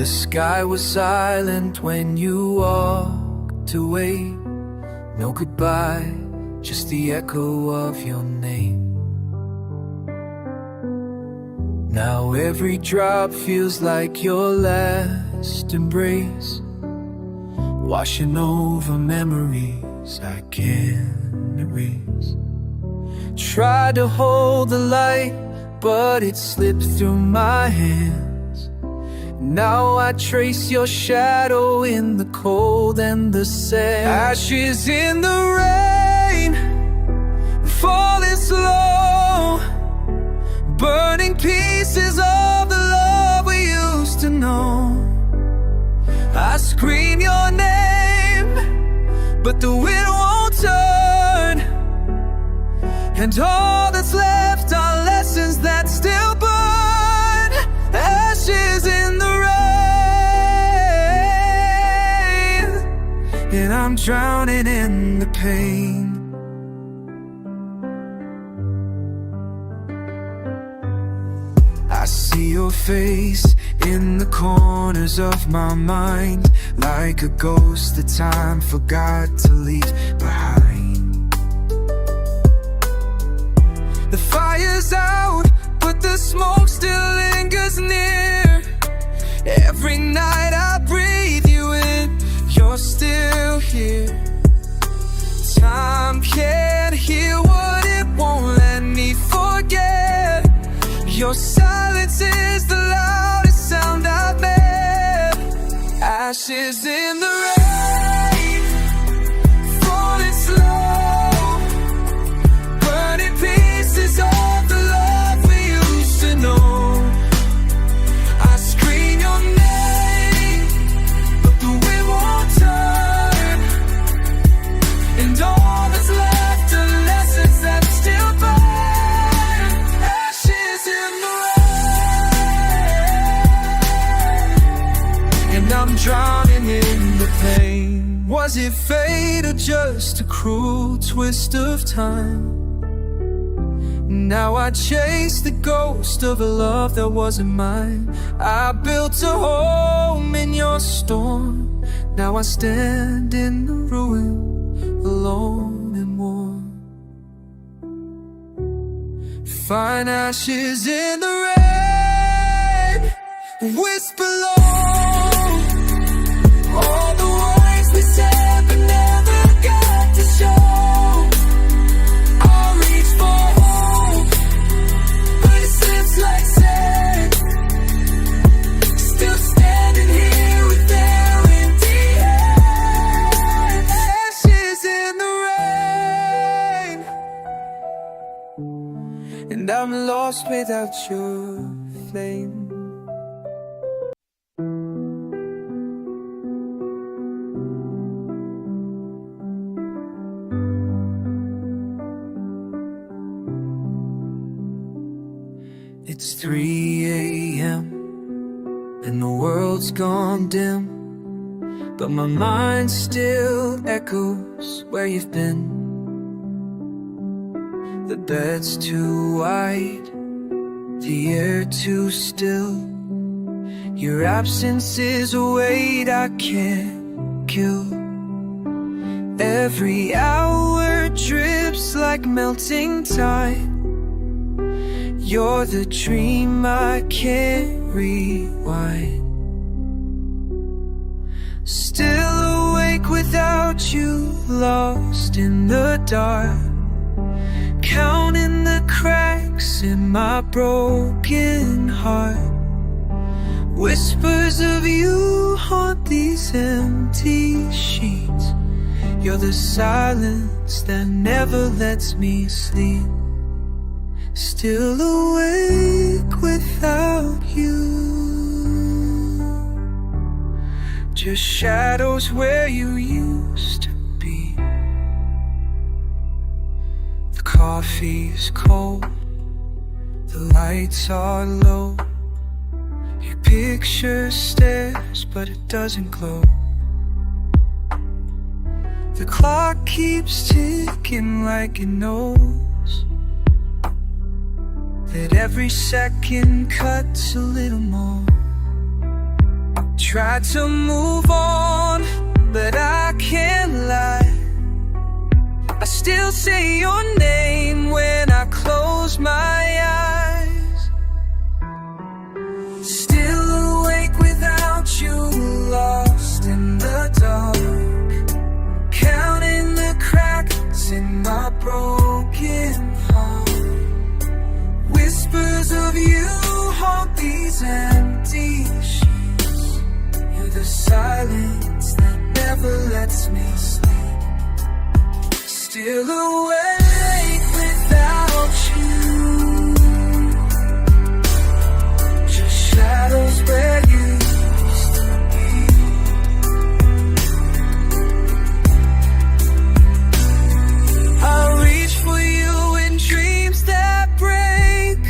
The sky was silent when you walked away. No goodbye, just the echo of your name. Now every drop feels like your last embrace, washing over memories I can't erase. Tried to hold the light, but it slipped through my hands. Now I trace your shadow in the cold and the sand. Ashes in the rain, falling slow, burning pieces of the love we used to know. I scream your name, but the wind won't turn, and all that's left are lessons that still burn. Ashes in the rain, and I'm drowning in the pain. I see your face in the corners of my mind, like a ghost that time forgot to leave behind. The fire's out, but the smoke still lingers near. Every night I breathe you in, you're still here. Time can't heal what it won't let me forget. Your silence is the loudest sound I've made. Ashes in the rain, falling slow, burning pieces of the love we used to know. I scream your name, but the wind won't turn, and all that's left are lessons that still burn. Ashes in the rain, and I'm drowning in the pain. Was it fate or just a cruel twist of time? Now I chase the ghost of a love that wasn't mine. I built a home in your storm. Now I stand in the ruin, alone and warm. Find ashes in the rain, whisper low all the words we said but never got to show. I'll reach for hope, but it slips like sand. Still standing here with their empty hands. Ashes in the rain, and I'm lost without your flame. It's 3 a.m. and the world's gone dim, but my mind still echoes where you've been. The bed's too wide, the air too still. Your absence is a weight I can't kill. Every hour drips like melting tide. You're the dream I can't rewind. Still awake without you, lost in the dark, counting the cracks in my broken heart. Whispers of you haunt these empty sheets. You're the silence that never lets me sleep. Still awake without you, just shadows where you used to be. The coffee's cold, the lights are low. Your picture stares, but it doesn't glow. The clock keeps ticking like it knows that every second cuts a little more. tried to move on, but I can't lie. I still say your name when I close my eyes. Still awake without you, lost in the dark, counting the cracks in my broken heart. Whispers of you haunt these empty sheets. You're the silence that never lets me sleep. Still awake without you, just shadows where you used to be. I reach for you in dreams that break.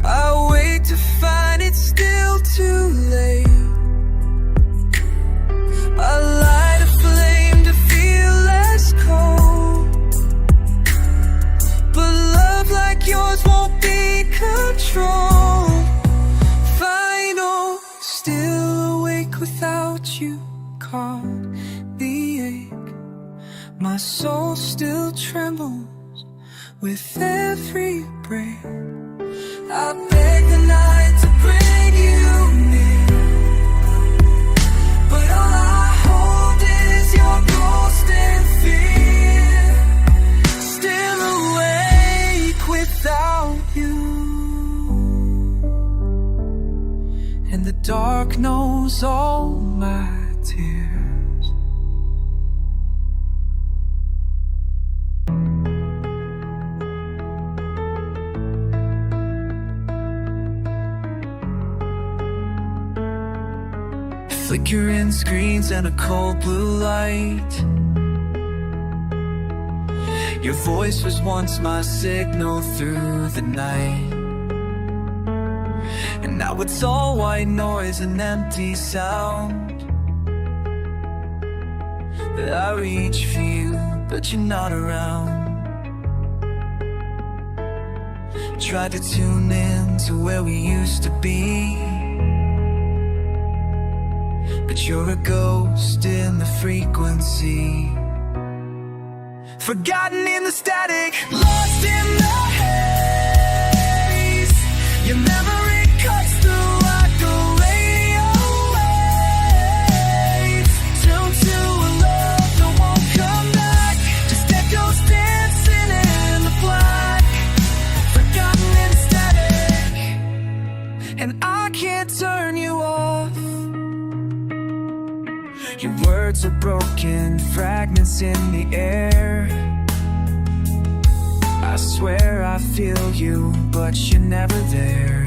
I wait to find it's still too late. I light a flame to feel less cold, but love like yours won't be controlled. Final, still awake without you, caught the ache. My soul still trembles with every breath. I beg the night to bring you near, but all I hold is your ghost and fear. Still awake without you, and the dark knows all my tears. Flickering screens and a cold blue light. Your voice was once my signal through the night, and now it's all white noise and empty sound. I reach for you, but you're not around. Tried to tune in to where we used to be, but you're a ghost in the frequency. Forgotten in the static, lost in the haze. Your memory cuts through like a radio wave. Tuned to a love that won't come back, just echoes dancing in the black. Forgotten in the static, and I can't turn you off. Your words are broken fragments in the air. I swear I feel you, but you're never there.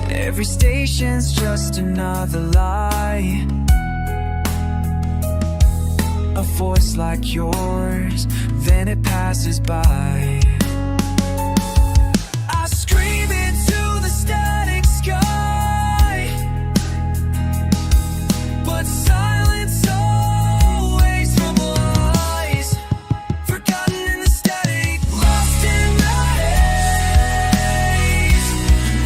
Every station's just another lie. A voice like yours, then it passes by. I scream into the static sky, but silence always replies. Forgotten in the static, lost in the haze.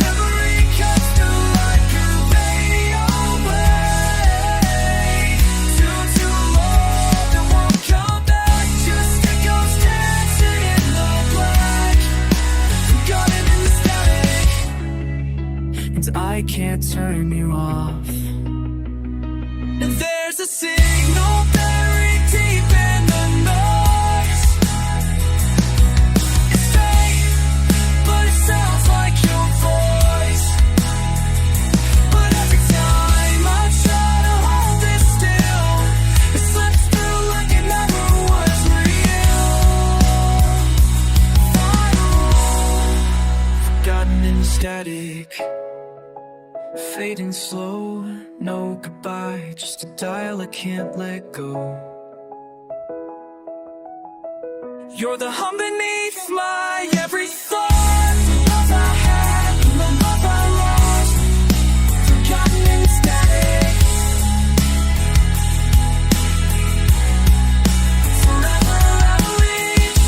Memory cuts through like a radio wave. Tuned to love that won't come back, just echoes dancing in the black. Forgotten in the static, and I can't turn you off. And there's a signal buried deep in the noise. It's faint, but it sounds like your voice. But every time I try to hold it still, it slips through like it never was real. Final, forgotten in static, fading slow. No goodbye, just a dial I can't let go. You're the hum beneath my every thought. The love I had, the love I lost, forgotten in static. Forever I reach.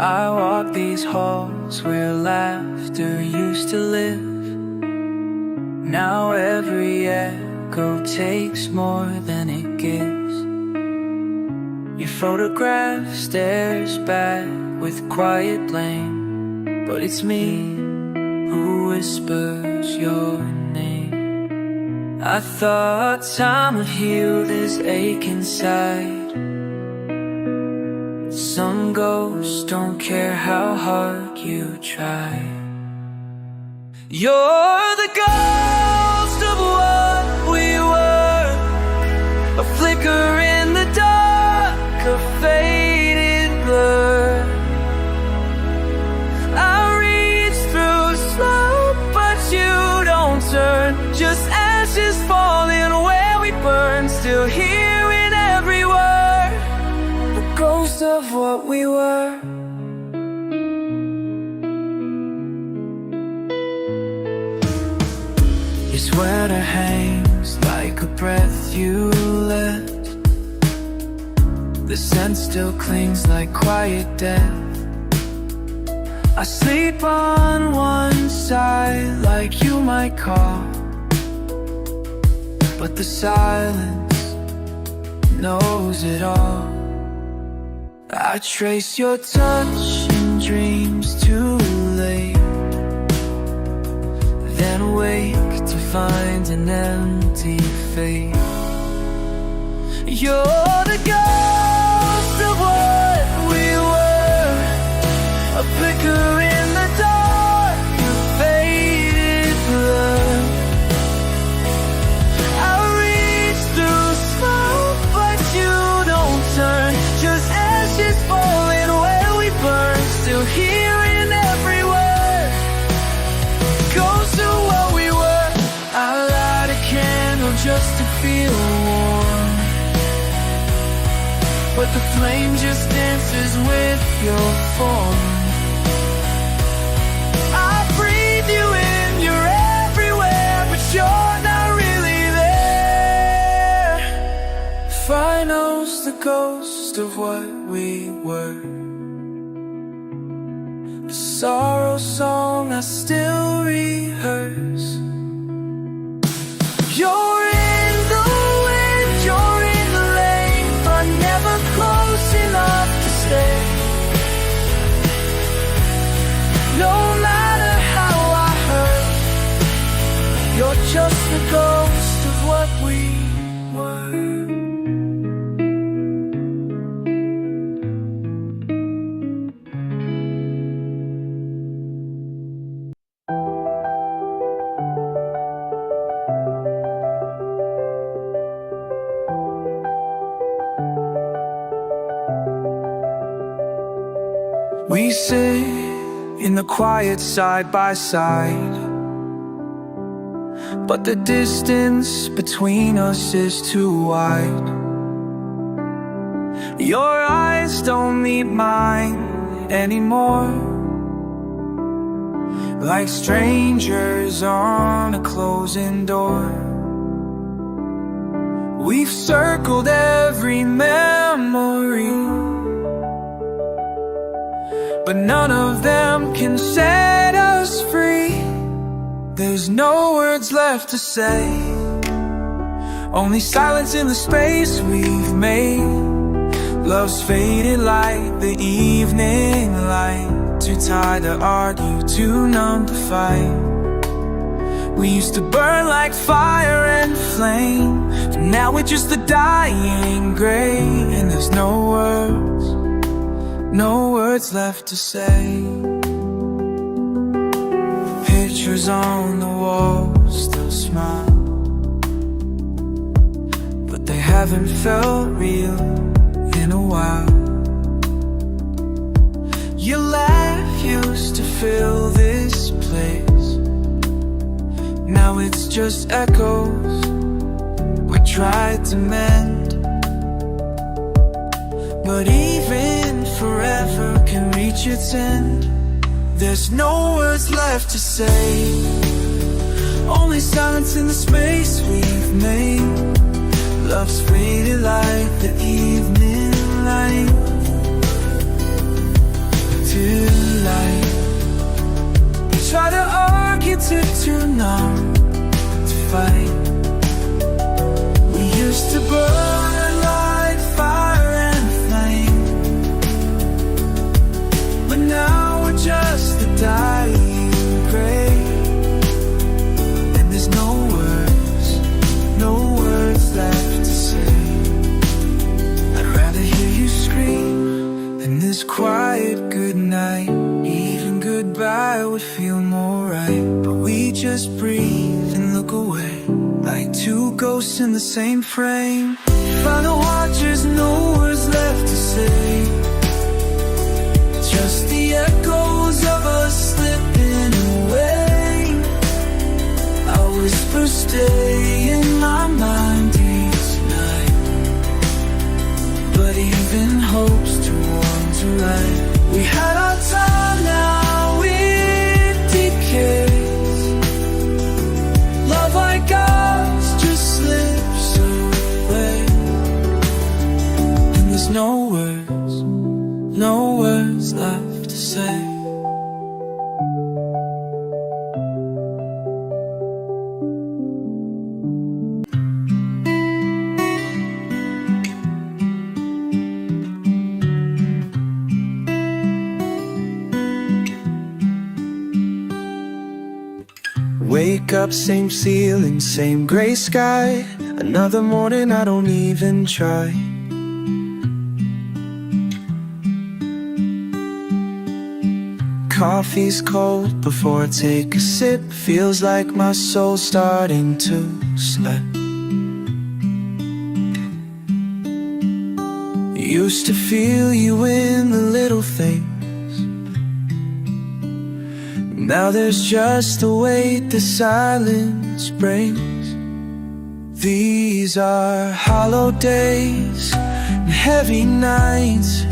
I walk these halls where laughter used to live. Now every echo takes more than it gives. Your photograph stares back with quiet blame, but it's me who whispers your name. I thought time would heal this ache inside. Some ghosts don't care how hard you try. You're the ghost of what we were, a flicker in the dark, a faded blur. I reach through slow, but you don't turn. Just ashes falling where we burn, still hearing every word, the ghost of what we were. Your sweater hangs like a breath you left. The scent still clings like quiet death. I sleep on one side like you might call, but the silence knows it all. I trace your touch in dreams too late, then wake to find an empty fate. You're the ghost of what we were, a flicker in the dark, a faded blur. I reach through smoke, but you don't turn. Just ashes falling where we burn, still hearing every word. Ghost of what we were. I light a candle just to feel warm, but the flame just dances with your form. I breathe you in, you're everywhere, but you're not really there. If I know's the ghost of what we were, the sorrow song I still rehearse. You're in the wind, you're in the lane, but never close enough to stay. No matter how I hurt, you're just the ghost of what we were. We sit in the quiet side by side, but the distance between us is too wide. Your eyes don't meet mine anymore, like strangers on a closing door. We've circled every memory, but none of them can set us free. There's no words left to say, only silence in the space we've made. Love's faded like the evening light, too tired to argue, too numb to fight. We used to burn like fire and flame, but now we're just a dying gray. And there's no words left to say. Pictures on the wall still smile, but they haven't felt real in a while. Your laugh used to fill this place, now it's just echoes we tried to mend. But even forever can reach its end. There's no words left to say, only silence in the space we've made. Love's faded like the evening light, this quiet goodnight. Even goodbye would feel more right. But we just breathe and look away, like two ghosts in the same frame. Final watchers, no words left to say, just the echoes of us slipping away. Our whispers stay in my mind each night, but even hope's too warm to light. We had our time, now it decays. Love like ours just slips away, and there's no words left to say. Wake up, same ceiling, same gray sky. Another morning, I don't even try. Coffee's cold before I take a sip. Feels like my soul's starting to slip. Used to feel you in the little things. Now there's just a weight the silence brings. These are hollow days and heavy nights.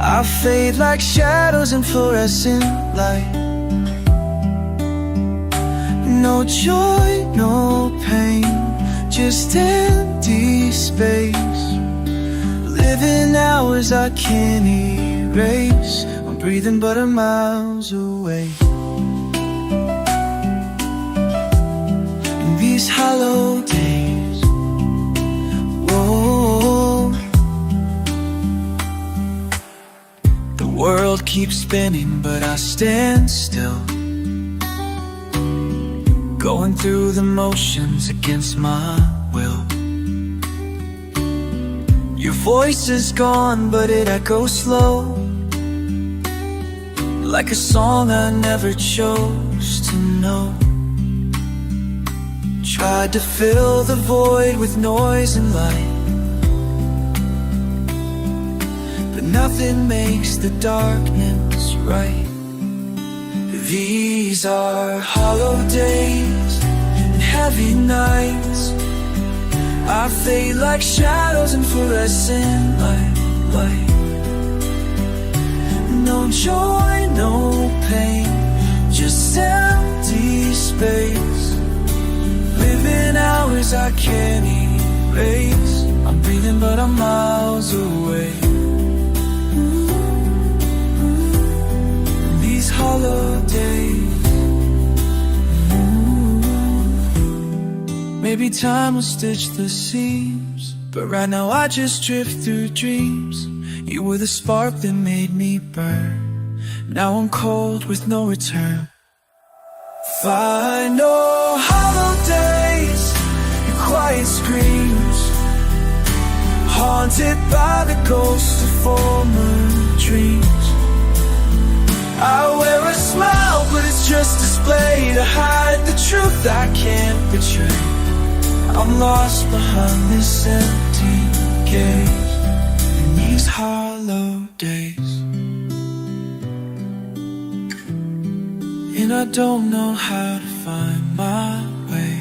I fade like shadows in fluorescent light. No joy, no pain, just empty space. Living hours I can't erase. I'm breathing but I'm miles away. In these hollow days, whoa, the world keeps spinning but I stand still, going through the motions against my will. Your voice is gone but it echoes slow, like a song I never chose to know. Tried to fill the void with noise and light, but nothing makes the darkness right. These are hollow days and heavy nights. I fade like shadows in fluorescent light. No joy, no pain, just empty space. Living hours I can't erase. I'm breathing but I'm miles away. These hollow days, maybe time will stitch the seams, but right now I just drift through dreams. You were the spark that made me burn. Now I'm cold with no return. Final hollow days and quiet screams, haunted by the ghosts of former dreams. I wear a smile but it's just display to hide the truth I can't betray. I'm lost behind this empty gaze in these hollow days, and I don't know how to find my way.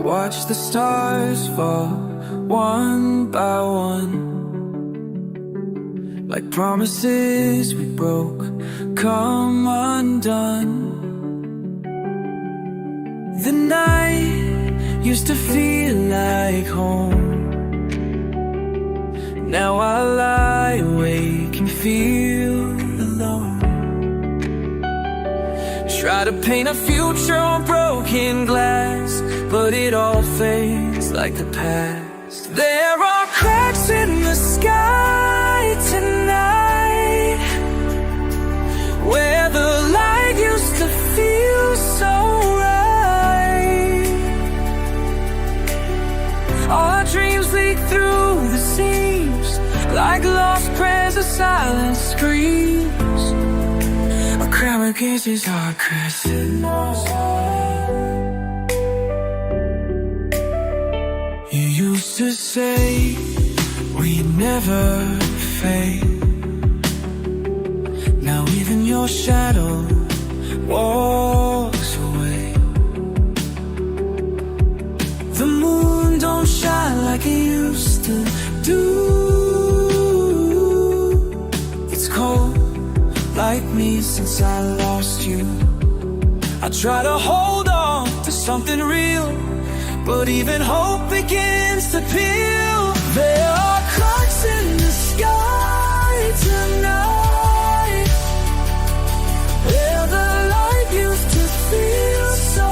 Watch the stars fall one by one, like promises we broke come undone. The night used to feel like home. Now I lie awake and feel alone. Try to paint a future on broken glass, but it all fades like the past. There are cracks in the sky, like lost prayers or silent screams. A crowd against his heart crashing. You used to say we'd never fade. Now even your shadow walks away. The moon don't shine like it used to do. It's cold like me since I lost you. I try to hold on to something real, but even hope begins to peel. There are cracks in the sky tonight, where the light used to feel so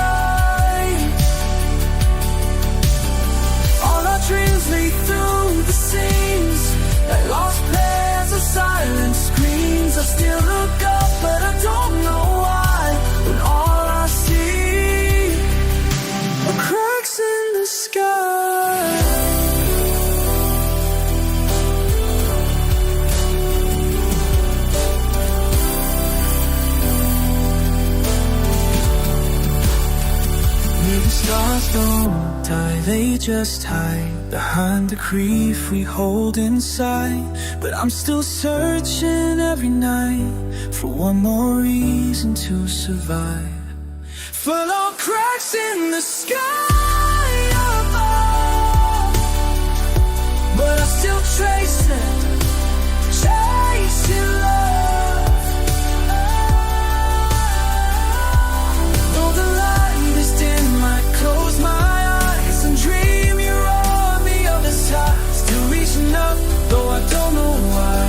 right. All our dreams lead through the seams, like lost prayers or silent screams. I still look up, but I don't know why, when all I see are cracks in the sky. Maybe stars don't die, they just hide behind the grief we hold inside. But I'm still searching every night for one more reason to survive. Full of cracks in the sky above, but I still trace it, chasing love. Though the light is dim, I close my eyes and dream you're on the other side. Still reaching up, though I don't know why.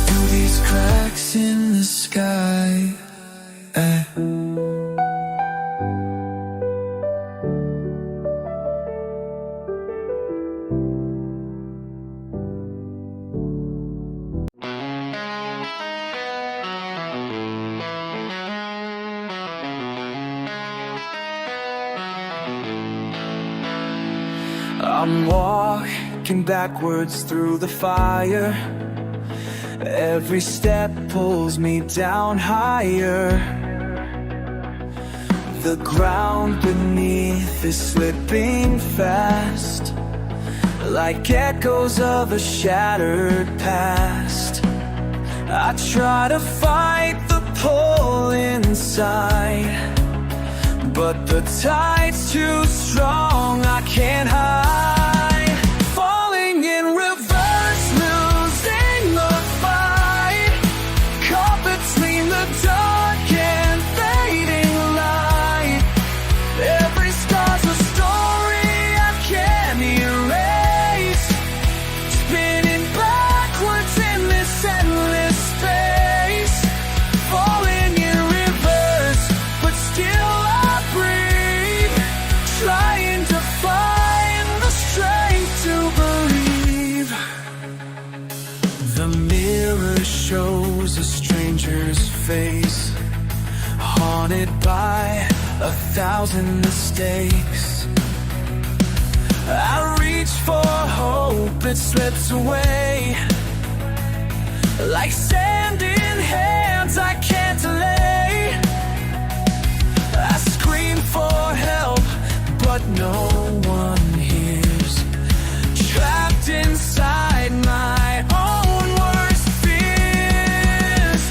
Through these cracks in the sky. I'm walking backwards through the fire. Every step pulls me down higher. The ground beneath is slipping fast, like echoes of a shattered past. I try to fight the pull inside, but the tide's too strong, I can't hide. Falling in reverse, losing the fight, caught between the dark and fading light. Every scar's a story I can't erase, spinning backwards in this endless space. Falling in reverse, but still trying to find the strength to believe. The mirror shows a stranger's face, haunted by 1,000 mistakes. I reach for hope, it slips away, like sand in hands I can't delay. I scream for help, but no one hears. Trapped inside my own worst fears.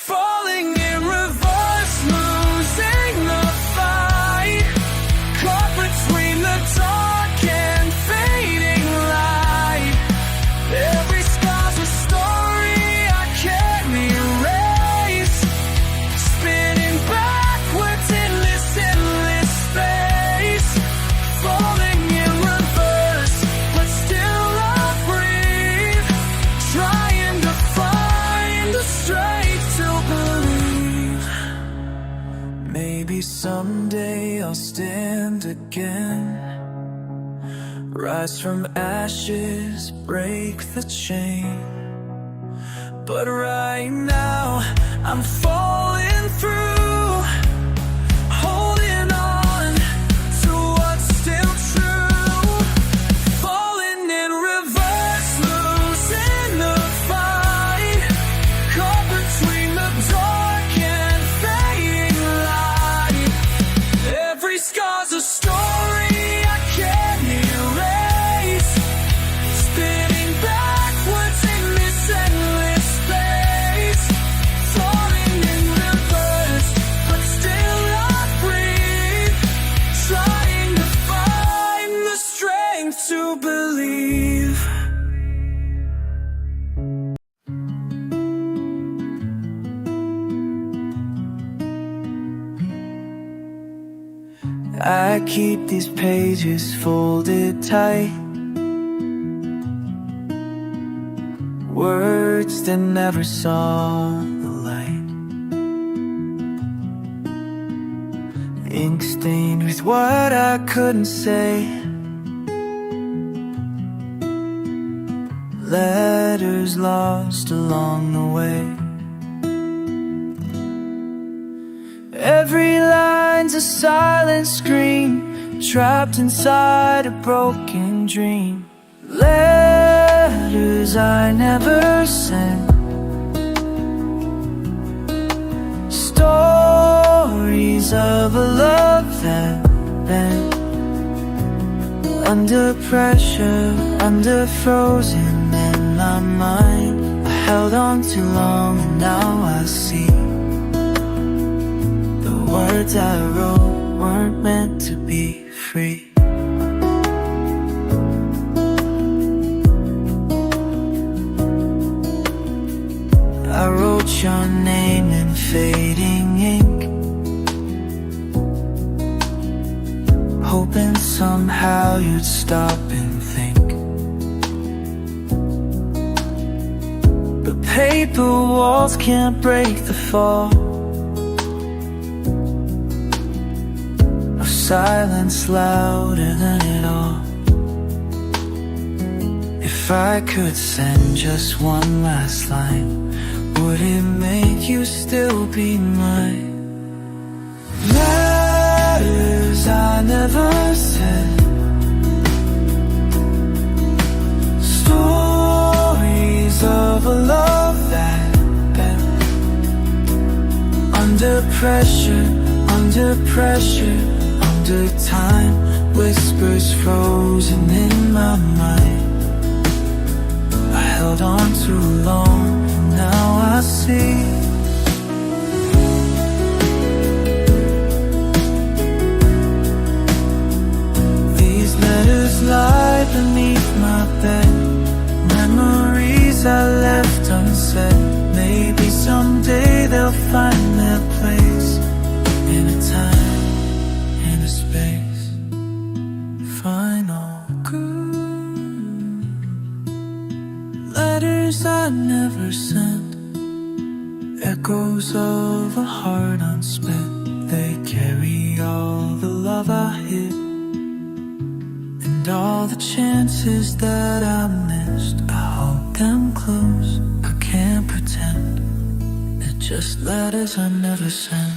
Falling in reverse, losing the fight, caught between the dark and fading light. Every scar's a story I can't erase, spinning backwards in this endless space. Falling in reverse, but still I breathe, trying to find the strength to believe. Maybe someday I'll stand again, rise from ashes, break the chain. But right now I'm falling through, holding on to what's still true. Falling in reverse, I keep these pages folded tight. Words that never saw the light. Ink stained with what I couldn't say. Letters lost along the way. Every line's a silent scream, trapped inside a broken dream. Letters I never sent, stories of a love that bent. Under pressure, under frozen in my mind, I held on too long and now I see the words I wrote weren't meant to be free. I wrote your name in fading ink, hoping somehow you'd stop and think. But paper walls can't break the fall of silence louder than it all. If I could send just one last line, would it make you still be mine? Letters I never said, stories of a love that bent. Under pressure, under pressure, under time, whispers frozen in my mind. I held on too long, now I see these letters lie beneath my bed, memories I left unsaid. Maybe someday they'll find their place in a time, in a space. Final letters I never sent, echoes of a heart unspent. They carry all the love I hid, and all the chances that I missed. I hold them close, I can't pretend. They're just letters I never sent.